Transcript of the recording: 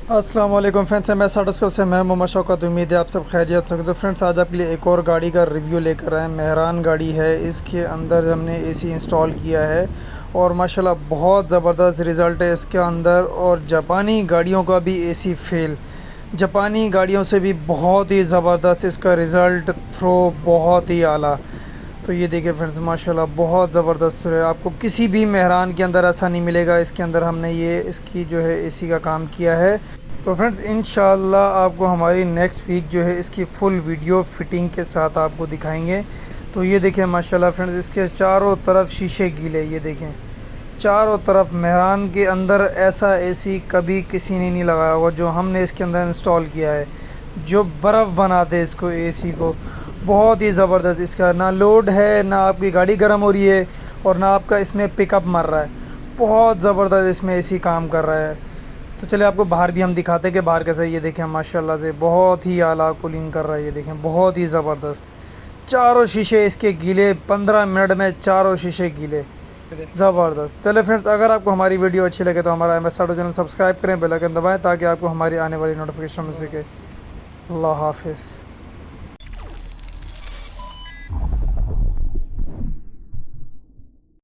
अस्सलाम वालेकुम फ्रेंड्स, मैं साडोस्कोप से मैं मोहम्मद शौकत। उम्मीद है आप सब खैरियत होंगे। तो फ्रेंड्स, आज आपके लिए एक और गाड़ी का रिव्यू लेकर आए। मेहरान गाड़ी है, इसके अंदर हमने एसी इंस्टॉल किया है और माशाल्लाह बहुत ज़बरदस्त रिज़ल्ट है इसके अंदर। और जापानी गाड़ियों का भी एसी फेल, जापानी गाड़ियों से भी बहुत ही ज़बरदस्त इसका रिज़ल्ट, थ्रो बहुत ही आला। तो ये देखिए फ्रेंड्स, माशाल्लाह बहुत ज़बरदस्त है। आपको किसी भी मेहरान के अंदर ऐसा नहीं मिलेगा। इसके अंदर हमने ये इसकी जो है एसी का काम किया है। तो फ्रेंड्स, इंशाल्लाह आपको हमारी नेक्स्ट वीक जो है इसकी फुल वीडियो फिटिंग के साथ आपको दिखाएंगे। तो ये देखें माशाल्लाह फ्रेंड्स, इसके चारों तरफ शीशे गीले, ये देखें चारों तरफ। मेहरान के अंदर ऐसा एसी कभी किसी ने नहीं लगाया होगा जो हमने इसके अंदर इंस्टॉल किया है, जो बर्फ़ बना दे इसको, एसी को। बहुत ही ज़बरदस्त इसका ना लोड है, ना आपकी गाड़ी गर्म हो रही है और ना आपका इसमें पिकअप मर रहा है। बहुत ज़बरदस्त इसमें एसी काम कर रहा है। तो चलिए आपको बाहर भी हम दिखाते हैं कि बाहर कैसा है। ये देखें माशाल्लाह से बहुत ही आला कूलिंग कर रहा है। ये देखें बहुत ही ज़बरदस्त, चारों शीशे इसके गीले, 15 मिनट में चारों शीशे गीले, ज़बरदस्त। चले फ्रेंड्स, अगर आपको हमारी वीडियो अच्छी लगे तो हमारा MS चैनल सब्सक्राइब करें, बेल आइकन दबाएँ ताकि आपको हमारी आने वाली नोटिफिकेशन मिल सके। अल्लाह हाफिज़।